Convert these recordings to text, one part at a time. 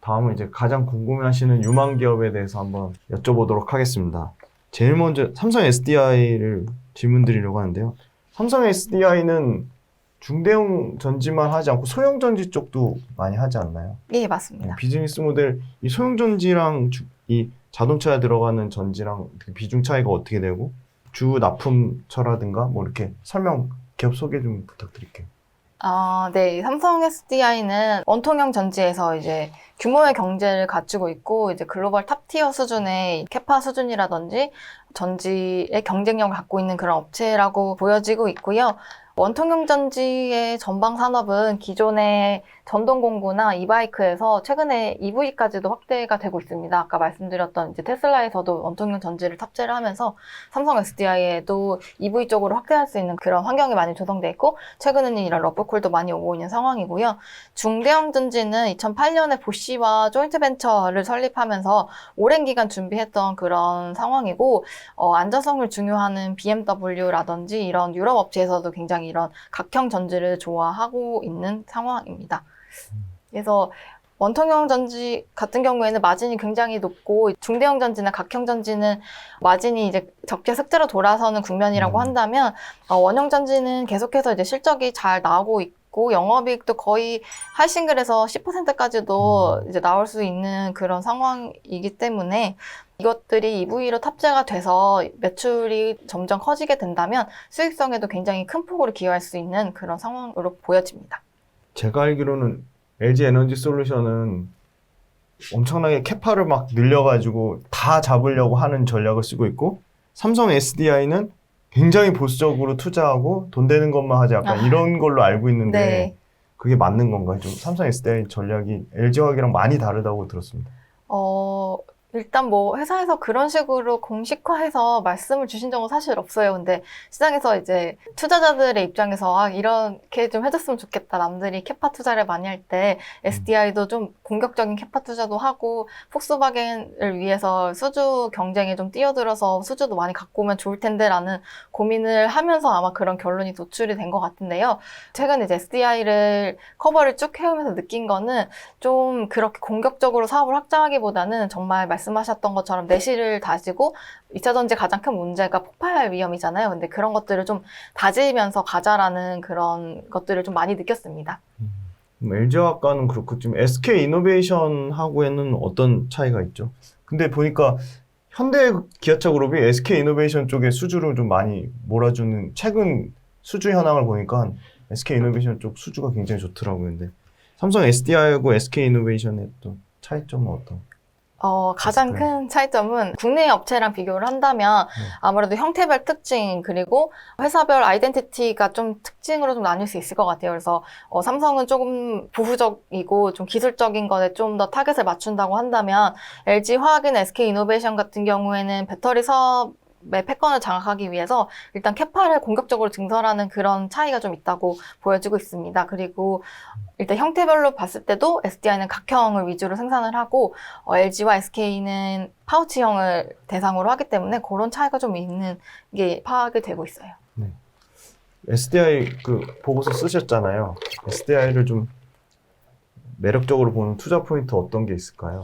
다음은 이제 가장 궁금해하시는 유망 기업에 대해서 한번 여쭤보도록 하겠습니다. 제일 먼저 삼성 SDI를 질문드리려고 하는데요. 삼성 SDI는 중대형 전지만 하지 않고 소형 전지 쪽도 많이 하지 않나요? 예, 맞습니다. 비즈니스 모델, 이 소형 전지랑 이 자동차에 들어가는 전지랑 비중 차이가 어떻게 되고, 주 납품처라든가 뭐 이렇게 설명, 기업 소개 좀 부탁드릴게요. 네. 삼성 SDI는 원통형 전지에서 이제 규모의 경제를 갖추고 있고, 이제 글로벌 탑티어 수준의 캐파 수준이라든지 전지의 경쟁력을 갖고 있는 그런 업체라고 보여지고 있고요. 원통형 전지의 전방 산업은 기존의 전동 공구나 이바이크에서 최근에 EV까지도 확대가 되고 있습니다. 아까 말씀드렸던 이제 테슬라에서도 원통형 전지를 탑재를 하면서 삼성 SDI에도 EV 쪽으로 확대할 수 있는 그런 환경이 많이 조성돼 있고, 최근에는 이런 러브콜도 많이 오고 있는 상황이고요. 중대형 전지는 2008년에 보쉬와 조인트 벤처를 설립하면서 오랜 기간 준비했던 그런 상황이고, 안전성을 중요하는 BMW라든지 이런 유럽 업체에서도 굉장히 이런 각형 전지를 좋아하고 있는 상황입니다. 그래서 원통형 전지 같은 경우에는 마진이 굉장히 높고, 중대형 전지나 각형 전지는 마진이 이제 적재 흑자로 돌아서는 국면이라고 한다면, 원형 전지는 계속해서 이제 실적이 잘 나오고 있고, 영업이익도 거의 할싱글에서 10%까지도 이제 나올 수 있는 그런 상황이기 때문에, 이것들이 EV로 탑재가 돼서 매출이 점점 커지게 된다면 수익성에도 굉장히 큰 폭으로 기여할 수 있는 그런 상황으로 보여집니다. 제가 알기로는 LG 에너지 솔루션은 엄청나게 캐파를 막 늘려가지고 다 잡으려고 하는 전략을 쓰고 있고, 삼성 SDI는 굉장히 보수적으로 투자하고 돈 되는 것만 하지, 약간 이런 걸로 알고 있는데, 네. 그게 맞는 건가요? 좀 삼성 SDI 전략이 LG화학이랑 많이 다르다고 들었습니다. 일단 뭐 회사에서 그런 식으로 공식화해서 말씀을 주신 적은 사실 없어요. 근데 시장에서 이제 투자자들의 입장에서 이렇게 좀 해줬으면 좋겠다. 남들이 캐파 투자를 많이 할 때 SDI도 좀 공격적인 캐파 투자도 하고, 폭스바겐을 위해서 수주 경쟁에 좀 뛰어들어서 수주도 많이 갖고 오면 좋을 텐데 라는 고민을 하면서 아마 그런 결론이 도출이 된 것 같은데요. 최근에 이제 SDI를 커버를 쭉 해오면서 느낀 거는, 좀 그렇게 공격적으로 사업을 확장하기보다는 정말 말씀하셨던 것처럼 내실을 다지고, 2차 전지의 가장 큰 문제가 폭발 위험이잖아요. 근데 그런 것들을 좀 다지면서 가자라는 그런 것들을 좀 많이 느꼈습니다. LG화학과는 그렇고, 지금 SK이노베이션하고에는 어떤 차이가 있죠? 근데 보니까 현대기아차 그룹이 SK이노베이션 쪽에 수주를 좀 많이 몰아주는, 최근 수주 현황을 보니까 SK이노베이션 쪽 수주가 굉장히 좋더라고요. 근데 삼성 SDI하고 SK이노베이션의 또 차이점은 어떤? 가장 큰 차이점은 국내 업체랑 비교를 한다면 아무래도 형태별 특징, 그리고 회사별 아이덴티티가 좀 특징으로 좀 나뉠 수 있을 것 같아요. 그래서 삼성은 조금 보수적이고 좀 기술적인 것에 좀 더 타겟을 맞춘다고 한다면, LG화학이나 SK이노베이션 같은 경우에는 배터리 사업의 패권을 장악하기 위해서 일단 캐파를 공격적으로 증설하는 그런 차이가 좀 있다고 보여지고 있습니다. 그리고 일단 형태별로 봤을 때도 SDI는 각형을 위주로 생산을 하고, LG와 SK는 파우치형을 대상으로 하기 때문에 그런 차이가 좀 있는 게 파악이 되고 있어요. 네. SDI 그 보고서 쓰셨잖아요. SDI를 좀 매력적으로 보는 투자 포인트 어떤 게 있을까요?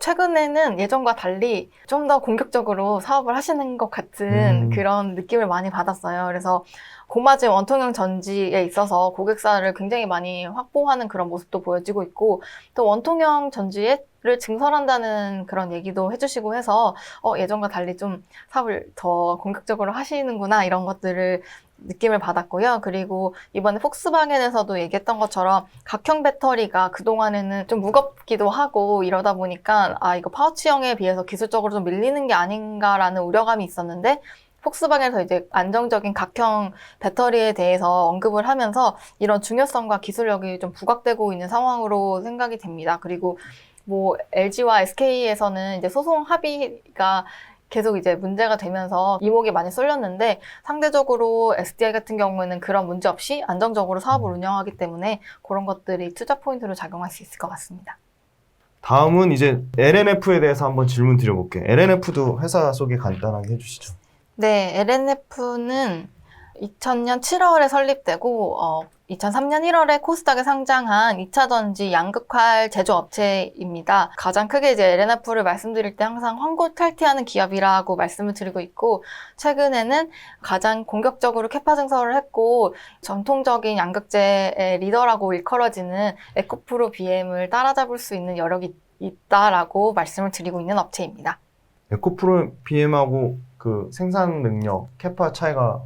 최근에는 예전과 달리 좀 더 공격적으로 사업을 하시는 것 같은 그런 느낌을 많이 받았어요. 그래서 고마진 원통형 전지에 있어서 고객사를 굉장히 많이 확보하는 그런 모습도 보여지고 있고, 또 원통형 전지를 증설한다는 그런 얘기도 해주시고 해서 예전과 달리 좀 사업을 더 공격적으로 하시는구나, 이런 것들을 느낌을 받았고요. 그리고 이번에 폭스바겐에서도 얘기했던 것처럼 각형 배터리가 그동안에는 좀 무겁기도 하고 이러다 보니까 이거 파우치형에 비해서 기술적으로 좀 밀리는 게 아닌가라는 우려감이 있었는데, 폭스바겐에서 이제 안정적인 각형 배터리에 대해서 언급을 하면서 이런 중요성과 기술력이 좀 부각되고 있는 상황으로 생각이 됩니다. 그리고 뭐 LG와 SK에서는 이제 소송 합의가 계속 이제 문제가 되면서 이목이 많이 쏠렸는데, 상대적으로 SDI 같은 경우에는 그런 문제 없이 안정적으로 사업을 운영하기 때문에 그런 것들이 투자 포인트로 작용할 수 있을 것 같습니다. 다음은 이제 LNF에 대해서 한번 질문 드려볼게요. LNF도 회사 소개 간단하게 해주시죠. 네, LNF는 2000년 7월에 설립되고 2003년 1월에 코스닥에 상장한 2차 전지 양극활 제조업체입니다. 가장 크게 이제 LNF를 말씀드릴 때 항상 환골탈퇴하는 기업이라고 말씀을 드리고 있고, 최근에는 가장 공격적으로 캐파 증설을 했고 전통적인 양극재의 리더라고 일컬어지는 에코프로 BM을 따라잡을 수 있는 여력이 있다라고 말씀을 드리고 있는 업체입니다. 에코프로 BM하고 그 생산 능력, 캐파 차이가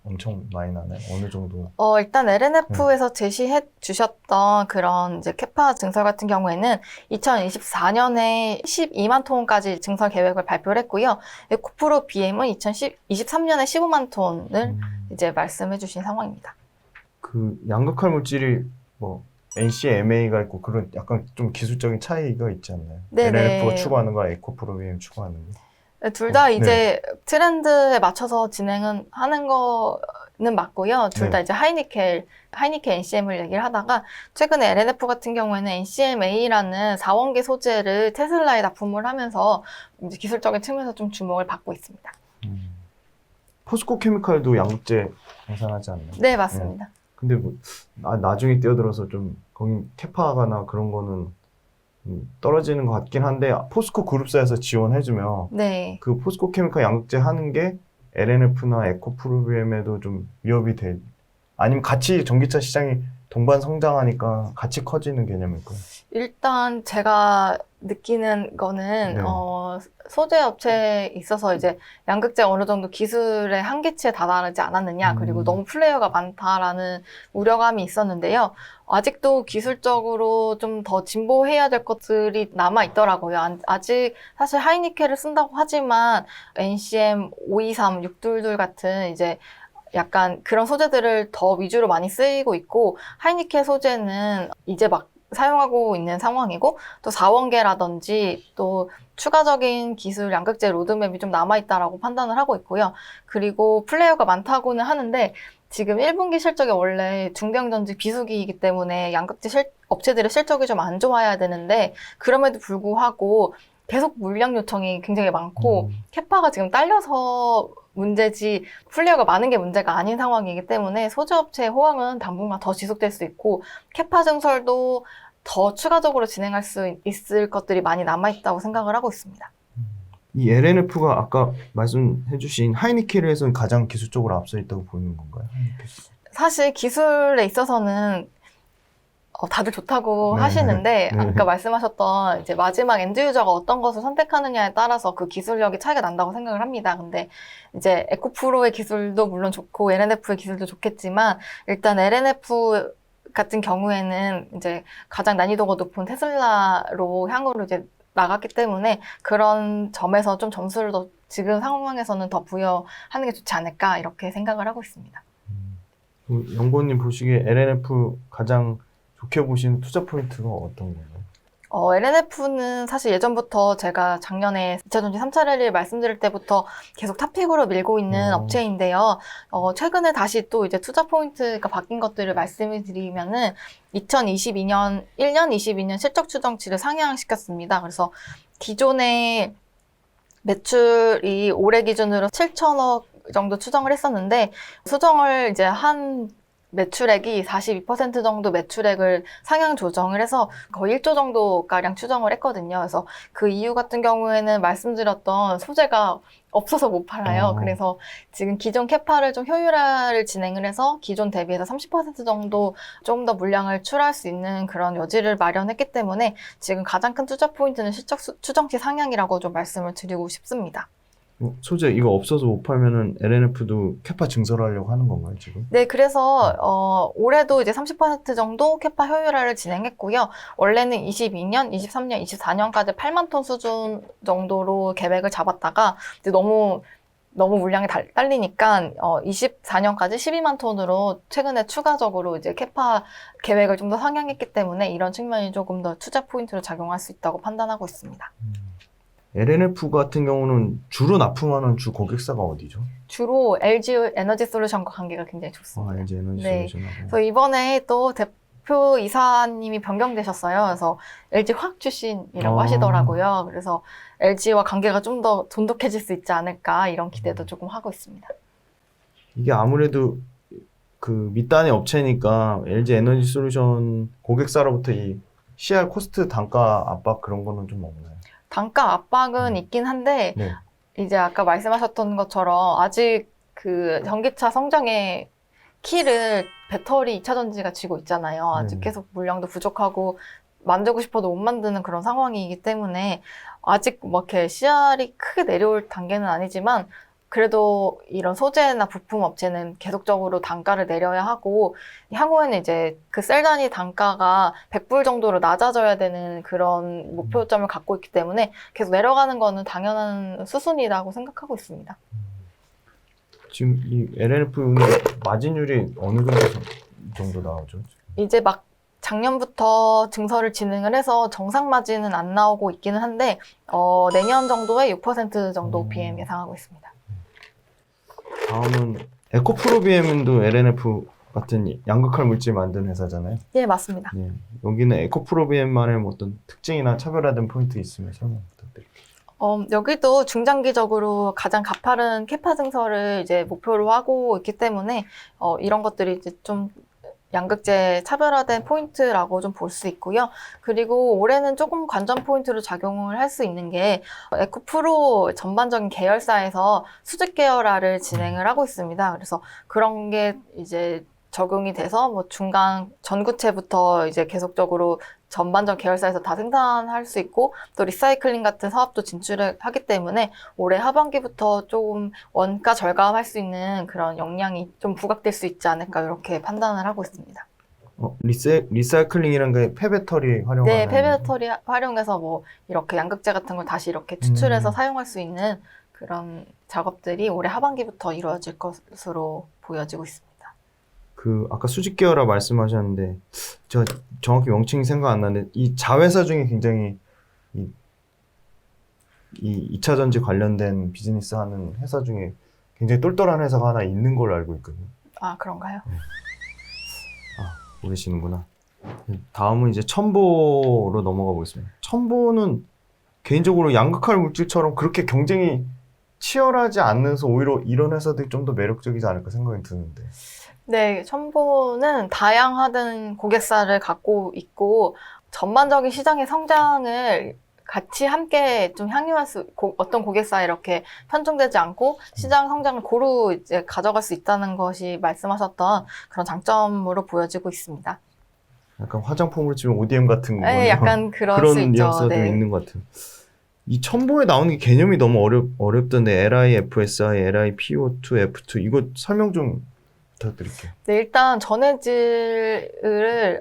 엄청 많이 나나요? 어느 정도? 일단 LNF에서 제시해 주셨던 그런 이제 캐파 증설 같은 경우에는 2024년에 12만 톤까지 증설 계획을 발표를 했고요. 에코프로 BM은 2023년에 15만 톤을 이제 말씀해 주신 상황입니다. 그 양극할 물질이 뭐 NCMA가 있고 그런 약간 좀 기술적인 차이가 있지 않나요? 네네. LNF가 추구하는 거와 에코프로 BM 추구하는 거. 둘 다 네. 이제 트렌드에 맞춰서 진행은 하는 거는 맞고요. 둘 다 네. 이제 하이니켈 NCM을 얘기를 하다가, 최근에 LNF 같은 경우에는 NCMA라는 4원계 소재를 테슬라에 납품을 하면서 이제 기술적인 측면에서 좀 주목을 받고 있습니다. 포스코 케미칼도 양극재 생산하지 않나요? 네, 맞습니다. 근데 뭐 나중에 뛰어들어서 좀 거기 캐파가나 그런 거는 떨어지는 것 같긴 한데, 포스코 그룹사에서 지원해주면 네. 그 포스코 케미칼 양극재 하는 게 LNF나 에코프로비엠에도 좀 위협이 될, 아니면 같이 전기차 시장이 동반 성장하니까 같이 커지는 개념일까요? 일단 제가 느끼는 거는 네. 소재 업체에 있어서 이제 양극재 어느 정도 기술의 한계치에 다다르지 않았느냐, 그리고 너무 플레이어가 많다라는 우려감이 있었는데요. 아직도 기술적으로 좀 더 진보해야 될 것들이 남아 있더라고요. 아직 사실 하이니켈을 쓴다고 하지만 NCM 523, 622 같은 이제 약간 그런 소재들을 더 위주로 많이 쓰이고 있고, 하이니켈 소재는 이제 막 사용하고 있는 상황이고, 또 4원계라든지 또 추가적인 기술 양극재 로드맵이 좀 남아있다라고 판단을 하고 있고요. 그리고 플레이어가 많다고는 하는데, 지금 1분기 실적이 원래 중경전지 비수기이기 때문에 양극재 업체들의 실적이 좀 안 좋아야 되는데, 그럼에도 불구하고 계속 물량 요청이 굉장히 많고 캐파가 지금 딸려서 문제지 플레이어가 많은 게 문제가 아닌 상황이기 때문에 소재업체의 호황은 당분간 더 지속될 수 있고, 캐파 증설도 더 추가적으로 진행할 수 있을 것들이 많이 남아있다고 생각을 하고 있습니다. 이 LNF가 아까 말씀해주신 하이니켈에서는 가장 기술적으로 앞서 있다고 보이는 건가요? 사실 기술에 있어서는 다들 좋다고 네. 하시는데, 네. 아까 말씀하셨던 이제 마지막 엔드 유저가 어떤 것을 선택하느냐에 따라서 그 기술력이 차이가 난다고 생각을 합니다. 근데 이제 에코프로의 기술도 물론 좋고 LNF의 기술도 좋겠지만, 일단 LNF 같은 경우에는 이제 가장 난이도가 높은 테슬라로 향후로 이제 나갔기 때문에 그런 점에서 좀 점수를 더 지금 상황에서는 더 부여하는 게 좋지 않을까, 이렇게 생각을 하고 있습니다. 연구원님 보시기에 LNF 가장 좋게 보시는 투자 포인트가 어떤 건가요? LNF는 사실 예전부터 제가 작년에 2차 전지 3차 랠리 말씀드릴 때부터 계속 탑픽으로 밀고 있는 업체인데요. 최근에 다시 또 이제 투자 포인트가 바뀐 것들을 말씀을 드리면은 2022년, 1년 22년 실적 추정치를 상향시켰습니다. 그래서 기존에 매출이 올해 기준으로 7천억 정도 추정을 했었는데, 수정을 이제 한 매출액이 42% 정도 매출액을 상향 조정을 해서 거의 1조 정도가량 추정을 했거든요. 그래서 그 이유 같은 경우에는 말씀드렸던 소재가 없어서 못 팔아요. 그래서 지금 기존 캐파를 좀 효율화를 진행을 해서 기존 대비해서 30% 정도 좀 더 물량을 출하할 수 있는 그런 여지를 마련했기 때문에 지금 가장 큰 투자 포인트는 실적 추정치 상향이라고 좀 말씀을 드리고 싶습니다. 소재 이거 없어서 못 팔면은 LNF도 캐파 증설하려고 하는 건가요, 지금? 네, 그래서 올해도 이제 30% 정도 캐파 효율화를 진행했고요. 원래는 22년, 23년, 24년까지 8만 톤 수준 정도로 계획을 잡았다가 이제 너무 물량이 딸리니까 24년까지 12만 톤으로 최근에 추가적으로 이제 캐파 계획을 좀 더 상향했기 때문에 이런 측면이 조금 더 투자 포인트로 작용할 수 있다고 판단하고 있습니다. LNF 같은 경우는 주로 납품하는 주 고객사가 어디죠? 주로 LG 에너지 솔루션과 관계가 굉장히 좋습니다. LG 에너지 네. 솔루션하고. 그래서 이번에 또 대표 이사님이 변경되셨어요. 그래서 LG 화학 출신이라고 하시더라고요. 그래서 LG와 관계가 좀 더 돈독해질 수 있지 않을까, 이런 기대도 조금 하고 있습니다. 이게 아무래도 그 밑단의 업체니까 LG 에너지 솔루션 고객사로부터 이 CR 코스트 단가 압박 그런 거는 좀 없나요? 단가 압박은 있긴 한데 네. 이제 아까 말씀하셨던 것처럼 아직 그 전기차 성장의 키를 배터리 2차 전지가 쥐고 있잖아요. 아직 계속 물량도 부족하고 만들고 싶어도 못 만드는 그런 상황이기 때문에 아직 뭐 이렇게 CR이 크게 내려올 단계는 아니지만 그래도 이런 소재나 부품 업체는 계속적으로 단가를 내려야 하고 향후에는 이제 그 셀 단위 단가가 100불 정도로 낮아져야 되는 그런 목표점을 갖고 있기 때문에 계속 내려가는 거는 당연한 수순이라고 생각하고 있습니다. 지금 이 LLF는 마진율이 어느 정도 나오죠? 이제 막 작년부터 증설을 진행을 해서 정상 마진은 안 나오고 있기는 한데 내년 정도에 6% 정도 BM 예상하고 있습니다. 다음은 에코프로비엠도 LNF 같은 양극할 물질 만드는 회사잖아요. 예, 맞습니다. 네. 여기는 에코프로비엠만의 뭐 어떤 특징이나 차별화된 포인트 있으면 설명 부탁드릴게요. 여기도 중장기적으로 가장 가파른 캐파 증설을 이제 목표로 하고 있기 때문에 이런 것들이 이제 좀 양극재 차별화된 포인트라고 좀 볼 수 있고요. 그리고 올해는 조금 관전 포인트로 작용을 할 수 있는 게 에코프로 전반적인 계열사에서 수직 계열화를 진행을 하고 있습니다. 그래서 그런 게 이제 적용이 돼서 뭐 중간 전구체부터 이제 계속적으로 전반적 계열사에서 다 생산할 수 있고 또 리사이클링 같은 사업도 진출을 하기 때문에 올해 하반기부터 조금 원가 절감할 수 있는 그런 역량이 좀 부각될 수 있지 않을까 이렇게 판단을 하고 있습니다. 리사이클링이란 게 폐배터리 활용하는 네, 폐배터리 활용해서 뭐 이렇게 양극재 같은 걸 다시 이렇게 추출해서 사용할 수 있는 그런 작업들이 올해 하반기부터 이루어질 것으로 보여지고 있습니다. 그 아까 수직 계열화 말씀하셨는데 제가 정확히 명칭이 생각 안 나는데 이 자회사 중에 굉장히 이 2차 전지 관련된 비즈니스 하는 회사 중에 굉장히 똘똘한 회사가 하나 있는 걸로 알고 있거든요. 아, 그런가요? 모르시는구나. 다음은 이제 첨보로 넘어가 보겠습니다. 첨보는 개인적으로 양극할 물질처럼 그렇게 경쟁이 치열하지 않으면서 오히려 이런 회사들이 좀 더 매력적이지 않을까 생각이 드는데. 네, 첨보는 다양하던 고객사를 갖고 있고 전반적인 시장의 성장을 같이 함께 좀 향유할 어떤 고객사에 이렇게 편중되지 않고 시장 성장을 고루 이제 가져갈 수 있다는 것이 말씀하셨던 그런 장점으로 보여지고 있습니다. 약간 화장품으로 치면 ODM 같은 거네요. 네, 약간 그럴 수 그런 있죠. 뉘앙스가 좀 네. 있는 것 같아요. 이 첨보에 나오는 게 개념이 너무 어렵던데 LIFSI, LIPO2, F2 이거 설명 좀 부탁드릴게요. 네, 일단 전해질을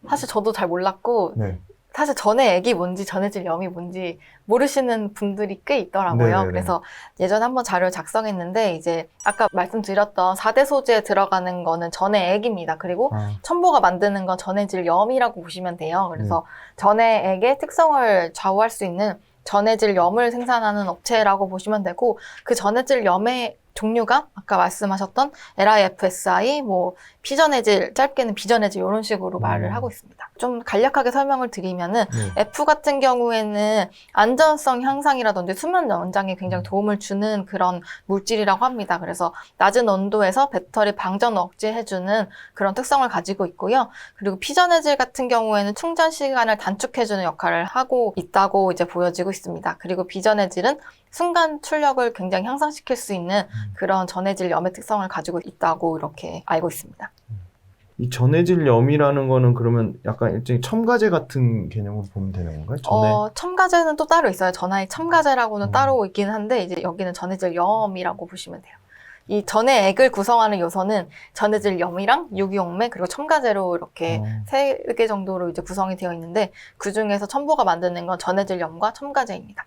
사실 저도 잘 몰랐고 네. 사실 전해액이 뭔지 전해질 염이 뭔지 모르시는 분들이 꽤 있더라고요. 네네네. 그래서 예전에 한번 자료를 작성했는데 이제 아까 말씀드렸던 4대 소재에 들어가는 거는 전해액입니다. 그리고 첨보가 만드는 건 전해질 염이라고 보시면 돼요. 그래서 전해액의 특성을 좌우할 수 있는 전해질 염을 생산하는 업체라고 보시면 되고 그 전해질 염의 종류가 아까 말씀하셨던 LIFSI, 뭐 피전해질, 짧게는 비전해질 이런 식으로 말을 하고 있습니다. 좀 간략하게 설명을 드리면은 F 같은 경우에는 안전성 향상이라든지 수면 연장에 굉장히 도움을 주는 그런 물질이라고 합니다. 그래서 낮은 온도에서 배터리 방전 억제해주는 그런 특성을 가지고 있고요. 그리고 피전해질 같은 경우에는 충전 시간을 단축해주는 역할을 하고 있다고 이제 보여지고 있습니다. 그리고 비전해질은 순간 출력을 굉장히 향상시킬 수 있는 그런 전해질 염의 특성을 가지고 있다고 이렇게 알고 있습니다. 이 전해질 염이라는 거는 그러면 약간 일종의 첨가제 같은 개념으로 보면 되는 건가요? 첨가제는 또 따로 있어요. 전하의 첨가제라고는 따로 있긴 한데 이제 여기는 전해질 염이라고 보시면 돼요. 이 전해액을 구성하는 요소는 전해질 염이랑 유기용매 그리고 첨가제로 이렇게 3개 정도로 이제 구성이 되어 있는데 그 중에서 첨보가 만드는 건 전해질 염과 첨가제입니다.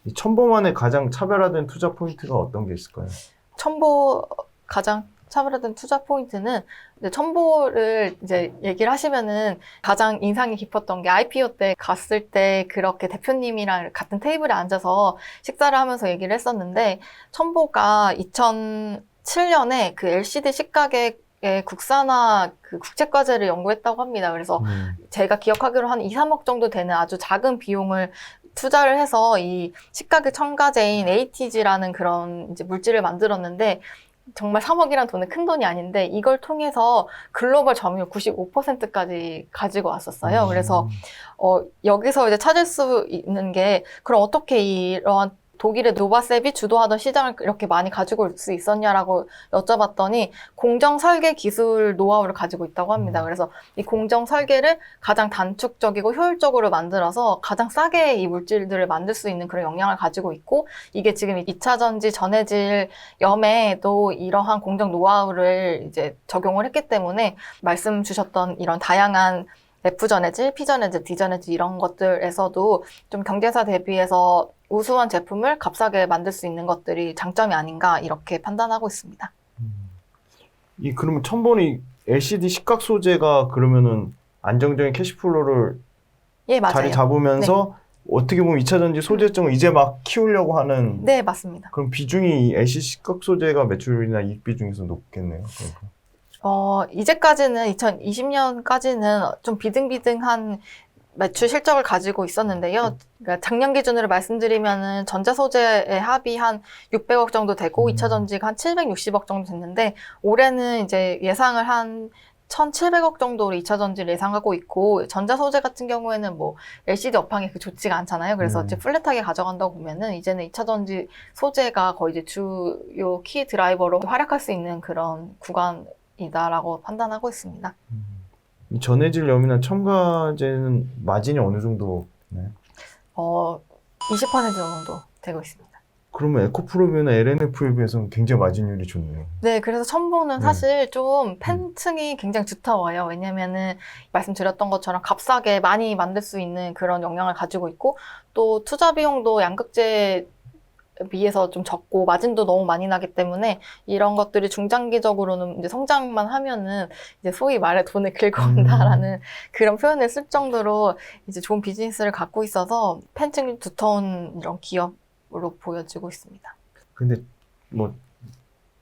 이 첨보만의 가장 차별화된 투자 포인트가 어떤 게 있을까요? 첨보 가장 차별화된 투자 포인트는 이제 첨보를 이제 얘기를 하시면은 가장 인상이 깊었던 게 IPO 때 갔을 때 그렇게 대표님이랑 같은 테이블에 앉아서 식사를 하면서 얘기를 했었는데 첨보가 2007년에 그 LCD 식가격의 국산화 그 국책과제를 연구했다고 합니다. 그래서 제가 기억하기로 한 2, 3억 정도 되는 아주 작은 비용을 투자를 해서 이 식가격 첨가제인 ATG라는 그런 이제 물질을 만들었는데 정말 3억이란 돈은 큰 돈이 아닌데 이걸 통해서 글로벌 점유율 95%까지 가지고 왔었어요. 그래서 여기서 이제 찾을 수 있는 게 그럼 어떻게 이러한 독일의 노바셉이 주도하던 시장을 이렇게 많이 가지고 올 수 있었냐라고 여쭤봤더니 공정 설계 기술 노하우를 가지고 있다고 합니다. 그래서 이 공정 설계를 가장 단축적이고 효율적으로 만들어서 가장 싸게 이 물질들을 만들 수 있는 그런 역량을 가지고 있고 이게 지금 2차 전지 전해질 염에도 이러한 공정 노하우를 이제 적용을 했기 때문에 말씀 주셨던 이런 다양한 F 전해질, P 전해질, D 전해질 이런 것들에서도 좀 경쟁사 대비해서 우수한 제품을 값싸게 만들 수 있는 것들이 장점이 아닌가 이렇게 판단하고 있습니다. 그러면 첨보는 LCD 식각 소재가 그러면은 안정적인 캐시플로우를 예, 맞아요. 자리 잡으면서 어떻게 보면 2차 전지 소재점을 이제 막 키우려고 하는 네, 맞습니다. 그럼 비중이 이 LCD 식각 소재가 매출이나 이익 비중에서 높겠네요. 그러니까. 이제까지는 2020년까지는 좀 비등비등한 매출 실적을 가지고 있었는데요. 그러니까 작년 기준으로 말씀드리면은 전자 소재의 합이 한 600억 정도 되고 2차 전지가 한 760억 정도 됐는데 올해는 이제 예상을 한 1,700억 정도로 2차 전지를 예상하고 있고 전자 소재 같은 경우에는 뭐 LCD 업황이 좋지가 않잖아요. 그래서 이제 플랫하게 가져간다고 보면은 이제는 2차 전지 소재가 거의 이제 주요 키 드라이버로 활약할 수 있는 그런 구간이다라고 판단하고 있습니다. 이 전해질 염이나 첨가제는 마진이 어느 정도 나요? 20% 정도 되고 있습니다. 그러면 에코프로비나 LNF에 비해서는 굉장히 마진율이 좋네요. 네, 그래서 첨보는 사실 좀 팬층이 굉장히 두터워요. 왜냐면은 말씀드렸던 것처럼 값싸게 많이 만들 수 있는 그런 역량을 가지고 있고 또 투자 비용도 양극재 비해서 좀 적고 마진도 너무 많이 나기 때문에 이런 것들이 중장기적으로는 이제 성장만 하면은 이제 소위 말해 돈을 긁어온다라는 그런 표현을 쓸 정도로 이제 좋은 비즈니스를 갖고 있어서 팬층이 두터운 이런 기업으로 보여지고 있습니다. 근데 뭐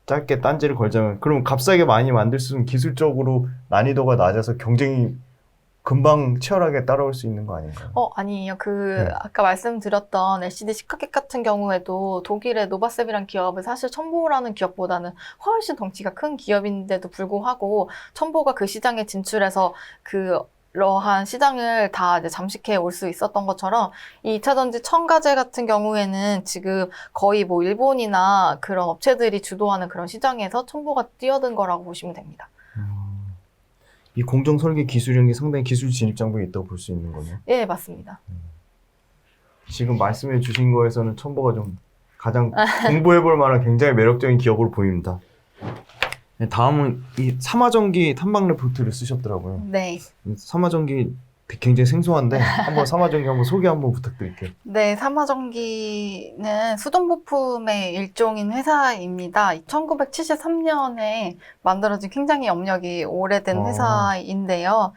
짧게 딴지를 걸자면 그럼 값싸게 많이 만들 수 있는 기술적으로 난이도가 낮아서 경쟁이 금방 치열하게 따라올 수 있는 거 아닌가요? 아니에요. 아까 말씀드렸던 LCD 식각객 같은 경우에도 독일의 노바셉이라는 기업은 사실 첨보라는 기업보다는 훨씬 덩치가 큰 기업인데도 불구하고 첨보가 그 시장에 진출해서 그러한 시장을 다 이제 잠식해 올 수 있었던 것처럼 이 2차 전지 첨가제 같은 경우에는 지금 거의 뭐 일본이나 그런 업체들이 주도하는 그런 시장에서 첨보가 뛰어든 거라고 보시면 됩니다. 이 공정 설계 기술력이 상당히 기술 진입 장벽이 있다고 볼 수 있는 거네요. 예, 맞습니다. 지금 말씀해 주신 거에서는 첨보가 좀 가장 공부해 볼 만한 굉장히 매력적인 기업으로 보입니다. 네, 다음은 이 삼화전기 탐방 리포트를 쓰셨더라고요. 네. 삼화전기 굉장히 생소한데 한번 삼화전기 한번 소개 한번 부탁드릴게요. 네, 삼화전기는 수동 부품의 일종인 회사입니다. 1973년에 만들어진 굉장히 업력이 오래된 회사인데요.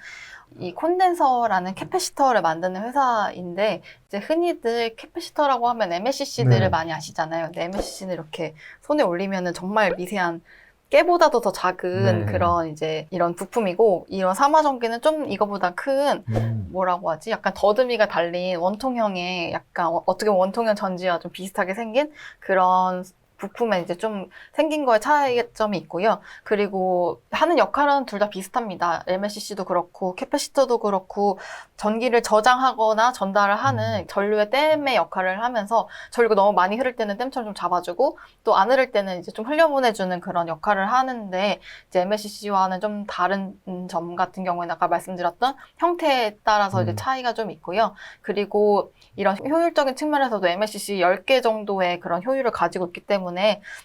이 콘덴서라는 캐패시터를 만드는 회사인데 이제 흔히들 캐패시터라고 하면 MLCC들을 많이 아시잖아요. 근데 MLCC는 이렇게 손에 올리면은 정말 미세한 깨보다도 더 작은 그런 이제 이런 부품이고 이런 삼화전기는 좀 이거보다 큰 뭐라고 하지? 약간 더듬이가 달린 원통형의 약간 어떻게 보면 원통형 전지와 좀 비슷하게 생긴 그런 부품에 이제 좀 생긴 거에 차이점이 있고요. 그리고 하는 역할은 둘 다 비슷합니다. MLCC도 그렇고 캐패시터도 그렇고 전기를 저장하거나 전달을 하는 전류의 댐의 역할을 하면서 전류가 너무 많이 흐를 때는 댐처럼 좀 잡아주고 또 안 흐를 때는 이제 좀 흘려보내주는 그런 역할을 하는데 이제 MLCC와는 좀 다른 점 같은 경우에는 아까 말씀드렸던 형태에 따라서 이제 차이가 좀 있고요. 그리고 이런 효율적인 측면에서도 MLCC 10개 정도의 그런 효율을 가지고 있기 때문에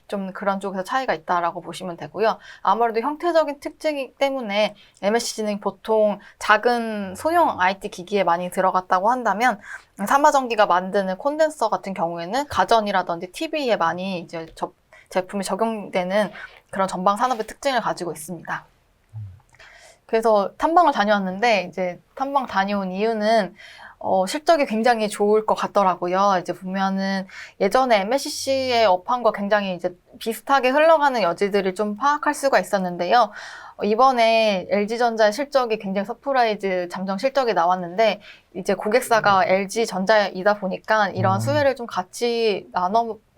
좀 그런 쪽에서 차이가 있다라고 보시면 되고요. 아무래도 형태적인 특징이기 때문에 MLCC는 보통 작은 소형 IT 기기에 많이 들어갔다고 한다면 삼화전기가 만드는 콘덴서 같은 경우에는 가전이라든지 TV에 많이 이제 제품이 적용되는 그런 전방 산업의 특징을 가지고 있습니다. 그래서 탐방을 다녀왔는데 이제 탐방 다녀온 이유는 실적이 굉장히 좋을 것 같더라고요. 이제 보면은 예전에 MLCC의 업황과 굉장히 이제 비슷하게 흘러가는 여지들을 좀 파악할 수가 있었는데요. 이번에 LG전자의 실적이 굉장히 서프라이즈 잠정 실적이 나왔는데 이제 고객사가 LG전자이다 보니까 이런 수혜를 좀 같이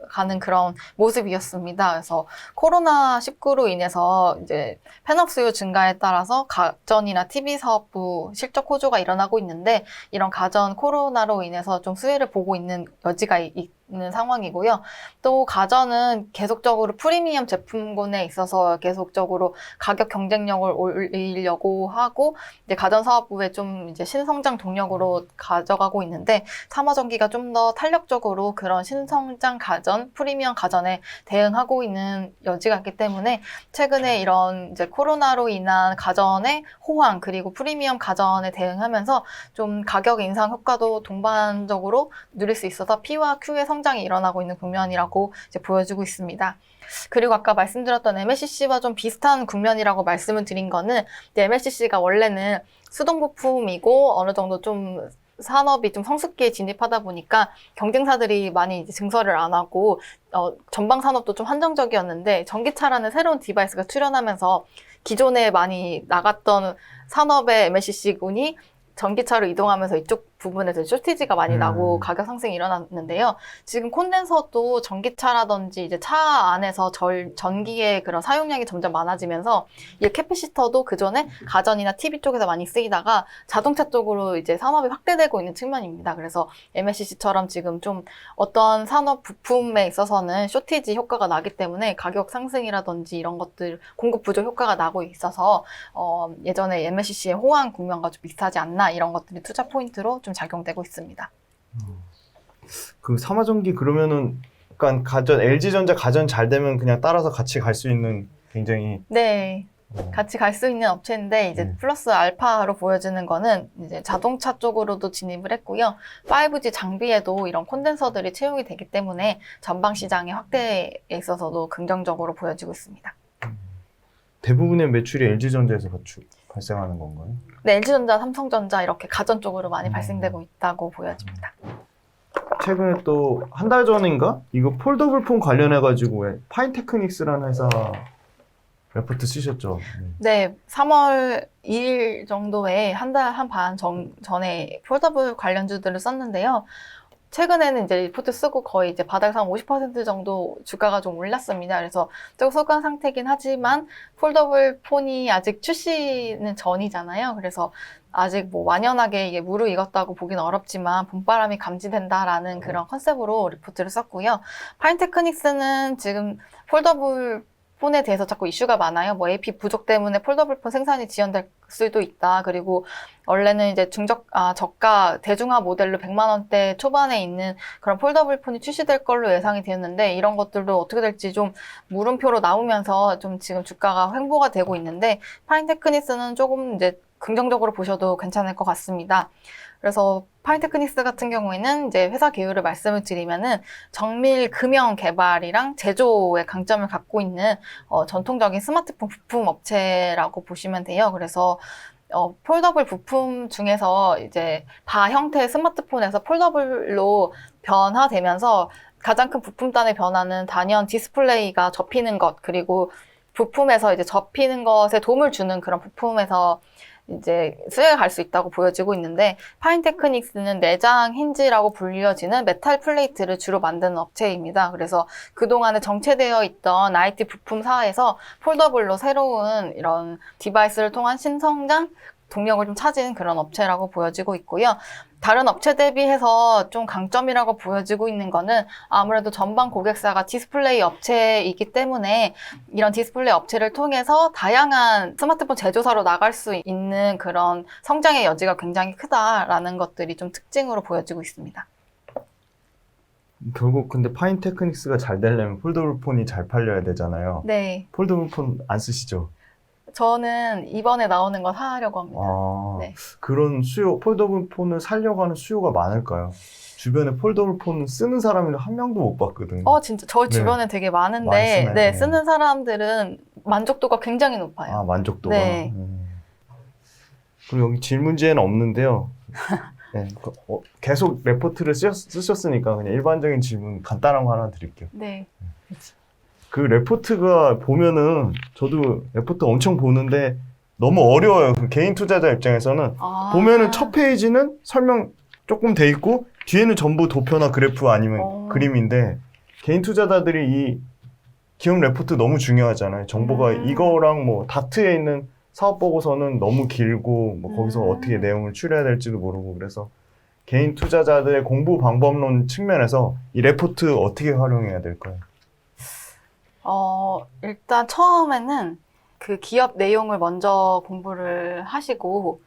가는 그런 모습이었습니다. 그래서 코로나19로 인해서 이제 펜업 수요 증가에 따라서 가전이나 TV 사업부 실적 호조가 일어나고 있는데 이런 가전 코로나로 인해서 좀 수혜를 보고 있는 여지가 있는 상황이고요. 또 가전은 계속적으로 프리미엄 제품군에 있어서 계속적으로 가격 경쟁력을 올리려고 하고 이제 가전 사업부에 좀 이제 신성장 동력으로 가져가고 있는데 삼화전기가 좀 더 탄력적으로 그런 신성장 가전, 프리미엄 가전에 대응하고 있는 여지가 있기 때문에 최근에 이런 이제 코로나로 인한 가전의 호황 그리고 프리미엄 가전에 대응하면서 좀 가격 인상 효과도 동반적으로 누릴 수 있어서 P와 Q의 성장이 일어나고 있는 국면이라고 이제 보여지고 있습니다. 그리고 아까 말씀드렸던 MLCC와 좀 비슷한 국면이라고 말씀을 드린 거는 MLCC가 원래는 수동부품이고 어느 정도 좀 산업이 좀 성숙기에 진입하다 보니까 경쟁사들이 많이 이제 증설을 안 하고 전방 산업도 좀 한정적이었는데 전기차라는 새로운 디바이스가 출현하면서 기존에 많이 나갔던 산업의 MLCC군이 전기차로 이동하면서 이쪽 부분에서 쇼티지가 많이 나고 가격 상승이 일어났는데요. 지금 콘덴서도 전기차라든지 이제 차 안에서 전기의 그런 사용량이 점점 많아지면서 이 캐패시터도 그전에 가전이나 TV 쪽에서 많이 쓰이다가 자동차 쪽으로 이제 산업이 확대되고 있는 측면입니다. 그래서 MLCC처럼 지금 좀 어떤 산업 부품에 있어서는 쇼티지 효과가 나기 때문에 가격 상승이라든지 이런 것들 공급 부족 효과가 나고 있어서 예전에 MLCC의 호황 국면과 좀 비슷하지 않나 이런 것들이 투자 포인트로 좀 작용되고 있습니다. 그 삼화전기 그러면은 약간 LG전자 가전 잘 되면 그냥 따라서 같이 갈 수 있는 굉장히 네. 같이 갈 수 있는 업체인데 이제 플러스 알파로 보여지는 거는 이제 자동차 쪽으로도 진입을 했고요. 5G 장비에도 이런 콘덴서들이 채용이 되기 때문에 전방 시장의 확대에 있어서도 긍정적으로 보여지고 있습니다. 대부분의 매출이 LG전자에서 발생하는 건가요? 네, LG전자, 삼성전자 이렇게 가전 쪽으로 많이 발생되고 있다고 보여집니다. 최근에 또 한 달 전인가? 이거 폴더블 폰 관련해가지고 파인테크닉스라는 회사 레포트 쓰셨죠? 네, 3월 2일 정도에 한 달 반 전에 폴더블 관련주들을 썼는데요. 최근에는 이제 리포트 쓰고 거의 이제 바닥에서 한 50% 정도 주가가 좀 올랐습니다. 그래서 조금 소강 상태긴 하지만 폴더블 폰이 아직 출시는 전이잖아요. 그래서 아직 뭐 완연하게 이게 무르익었다고 보기는 어렵지만 봄바람이 감지된다라는 그런 컨셉으로 리포트를 썼고요. 파인테크닉스는 지금 폴더블 폰에 대해서 자꾸 이슈가 많아요. 뭐 AP 부족 때문에 폴더블 폰 생산이 지연될 수도 있다. 그리고 원래는 이제 저가 대중화 모델로 100만 원대 초반에 있는 그런 폴더블 폰이 출시될 걸로 예상이 되었는데 이런 것들도 어떻게 될지 좀 물음표로 나오면서 좀 지금 주가가 횡보가 되고 있는데 파인테크닉스는 조금 이제 긍정적으로 보셔도 괜찮을 것 같습니다. 그래서 파인테크닉스 같은 경우에는 이제 회사 계율을 말씀을 드리면은 정밀 금형 개발이랑 제조의 강점을 갖고 있는 전통적인 스마트폰 부품 업체라고 보시면 돼요. 그래서 폴더블 부품 중에서 이제 바 형태의 스마트폰에서 폴더블로 변화되면서 가장 큰 부품단의 변화는 단연 디스플레이가 접히는 것 그리고 부품에서 이제 접히는 것에 도움을 주는 그런 부품에서 이제 수혜가 갈 수 있다고 보여지고 있는데 파인테크닉스는 내장 힌지라고 불리어지는 메탈 플레이트를 주로 만드는 업체입니다. 그래서 그동안에 정체되어 있던 IT 부품사에서 폴더블로 새로운 이런 디바이스를 통한 신성장 동력을 좀 찾은 그런 업체라고 보여지고 있고요. 다른 업체 대비해서 좀 강점이라고 보여지고 있는 거는 아무래도 전방 고객사가 디스플레이 업체이기 때문에 이런 디스플레이 업체를 통해서 다양한 스마트폰 제조사로 나갈 수 있는 그런 성장의 여지가 굉장히 크다라는 것들이 좀 특징으로 보여지고 있습니다. 결국 근데 파인테크닉스가 잘 되려면 폴더블 폰이 잘 팔려야 되잖아요. 네. 폴더블 폰 안 쓰시죠? 저는 이번에 나오는 거 사려고 합니다. 네. 그런 폴더블 폰을 사려고 하는 수요가 많을까요? 주변에 폴더블 폰 쓰는 사람이 한 명도 못 봤거든요. 진짜 저희 주변에 되게 많은데, 네, 쓰는 사람들은 만족도가 굉장히 높아요. 아, 만족도가? 네. 그리고 여기 질문지에는 없는데요. 네, 계속 레포트를 쓰셨으니까 그냥 일반적인 질문 간단한 거 하나 드릴게요. 네. 그 레포트가 보면은 저도 레포트 엄청 보는데 너무 어려워요. 그 개인 투자자 입장에서는 보면은 첫 페이지는 설명 조금 돼 있고 뒤에는 전부 도표나 그래프 아니면 그림인데 개인 투자자들이 이 기업 레포트 너무 중요하잖아요. 정보가 이거랑 뭐 다트에 있는 사업 보고서는 너무 길고 뭐 거기서 어떻게 내용을 추려야 될지도 모르고 그래서 개인 투자자들의 공부 방법론 측면에서 이 레포트 어떻게 활용해야 될까요? 일단 처음에는 그 기업 내용을 먼저 공부를 하시고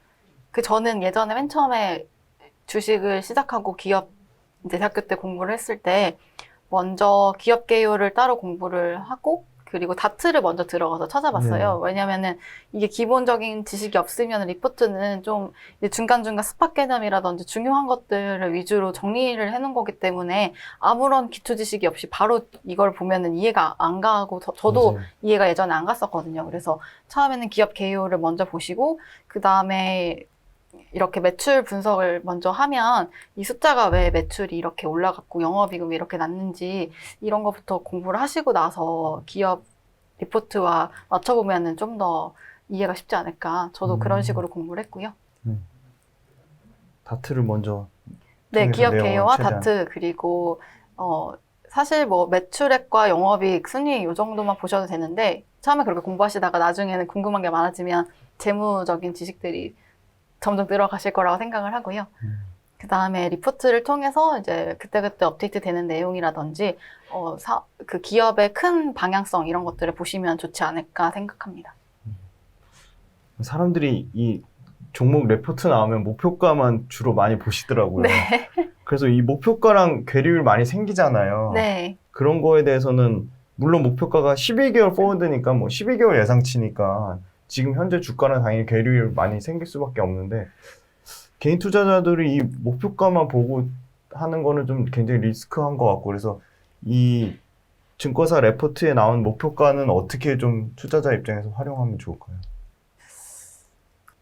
저는 예전에 맨 처음에 주식을 시작하고 기업 이제 대학교 때 공부를 했을 때 먼저 기업 개요를 따로 공부를 하고 그리고 다트를 먼저 들어가서 찾아봤어요. 왜냐면은 이게 기본적인 지식이 없으면 리포트는 좀 이제 중간중간 스팟 개념이라든지 중요한 것들을 위주로 정리를 해놓은 거기 때문에 아무런 기초 지식이 없이 바로 이걸 보면은 이해가 안 가고 저도 맞아요. 이해가 예전에 안 갔었거든요. 그래서 처음에는 기업 개요를 먼저 보시고 그 다음에 이렇게 매출 분석을 먼저 하면 이 숫자가 왜 매출이 이렇게 올라갔고 영업이익이 왜 이렇게 났는지 이런 것부터 공부를 하시고 나서 기업 리포트와 맞춰보면은 좀 더 이해가 쉽지 않을까. 저도 그런 식으로 공부를 했고요. 다트를 먼저 네, 통해서 기업 내용을 개요와 최대한. 다트 그리고 사실 뭐 매출액과 영업이익, 순이익 이 정도만 보셔도 되는데 처음에 그렇게 공부하시다가 나중에는 궁금한 게 많아지면 재무적인 지식들이 점점 늘어가실 거라고 생각을 하고요. 그 다음에 리포트를 통해서 이제 그때그때 업데이트 되는 내용이라든지, 그 기업의 큰 방향성 이런 것들을 보시면 좋지 않을까 생각합니다. 사람들이 이 종목 레포트 나오면 목표가만 주로 많이 보시더라고요. 네. 그래서 이 목표가랑 괴리율 많이 생기잖아요. 네. 그런 거에 대해서는 물론 목표가가 12개월 포워드니까 뭐 12개월 예상치니까 지금 현재 주가는 당연히 괴리율 많이 생길 수밖에 없는데 개인 투자자들이 이 목표가만 보고 하는 거는 좀 굉장히 리스크한 것 같고 그래서 이 증권사 레포트에 나온 목표가는 어떻게 좀 투자자 입장에서 활용하면 좋을까요?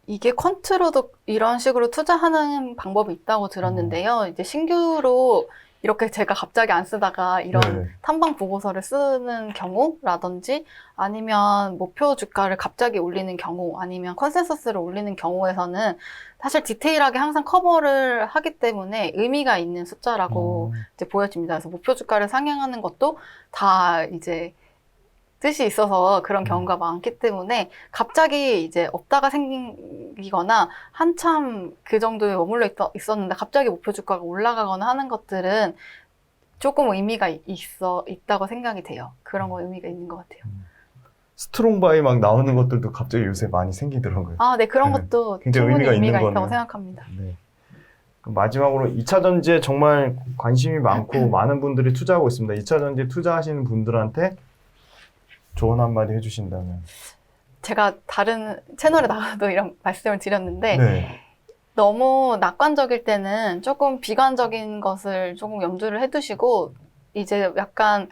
이게 퀀트로도 이런 식으로 투자하는 방법이 있다고 들었는데요. 이제 신규로 이렇게 제가 갑자기 안 쓰다가 이런 네. 탐방 보고서를 쓰는 경우라든지 아니면 목표 주가를 갑자기 올리는 경우 아니면 컨센서스를 올리는 경우에서는 사실 디테일하게 항상 커버를 하기 때문에 의미가 있는 숫자라고 이제 보여집니다. 그래서 목표 주가를 상향하는 것도 다 이제 뜻이 있어서 그런 경우가 많기 때문에 갑자기 이제 없다가 생기거나 한참 그 정도에 머물러 있었는데 갑자기 목표 주가가 올라가거나 하는 것들은 조금 의미가 있다고 생각이 돼요. 그런 거 의미가 있는 것 같아요. 스트롱바이 막 나오는 것들도 갑자기 요새 많이 생기더라고요. 아, 네. 그런 네. 것도 굉장히 충분히 의미가 있는 있다고 거네요. 생각합니다. 네. 그럼 마지막으로 2차 전지에 정말 관심이 많고 많은 분들이 투자하고 있습니다. 2차 전지에 투자하시는 분들한테 조언 한마디 해주신다면. 제가 다른 채널에 나가도 이런 말씀을 드렸는데 네. 너무 낙관적일 때는 조금 비관적인 것을 조금 염두를 해두시고 이제 약간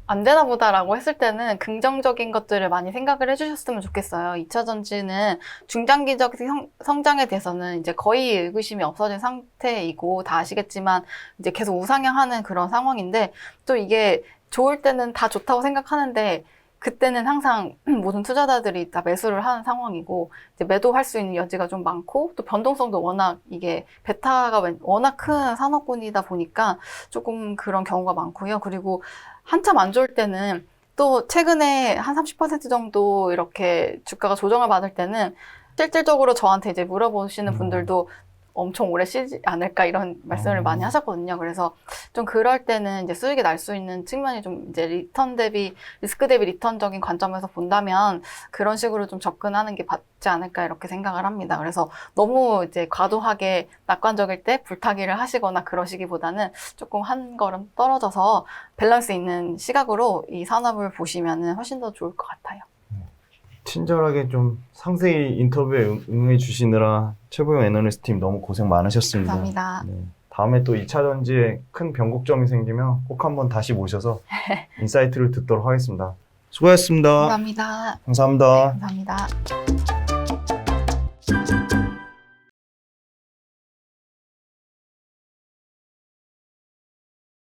안 되나 보다라고 했을 때는 긍정적인 것들을 많이 생각을 해주셨으면 좋겠어요. 2차 전지는 중장기적 성장에 대해서는 이제 거의 의구심이 없어진 상태이고 다 아시겠지만 이제 계속 우상향하는 그런 상황인데 또 이게 좋을 때는 다 좋다고 생각하는데 그때는 항상 모든 투자자들이 다 매수를 하는 상황이고 이제 매도할 수 있는 여지가 좀 많고 또 변동성도 워낙 이게 베타가 워낙 큰 산업군이다 보니까 조금 그런 경우가 많고요. 그리고 한참 안 좋을 때는 또 최근에 한 30% 정도 이렇게 주가가 조정을 받을 때는 실질적으로 저한테 이제 물어보시는 분들도 엄청 오래 쉬지 않을까 이런 말씀을 많이 하셨거든요. 그래서 좀 그럴 때는 이제 수익이 날 수 있는 측면이 좀 이제 리스크 대비 리턴적인 관점에서 본다면 그런 식으로 좀 접근하는 게 맞지 않을까 이렇게 생각을 합니다. 그래서 너무 이제 과도하게 낙관적일 때 불타기를 하시거나 그러시기보다는 조금 한 걸음 떨어져서 밸런스 있는 시각으로 이 산업을 보시면은 훨씬 더 좋을 것 같아요. 친절하게 좀 상세히 인터뷰에 응해 주시느라 최보영 애널리스트 팀 너무 고생 많으셨습니다. 감사합니다. 네. 다음에 또 2차 전지에 큰 변곡점이 생기면 꼭 한번 다시 모셔서 인사이트를 듣도록 하겠습니다. 수고하셨습니다. 감사합니다. 감사합니다. 감사합니다.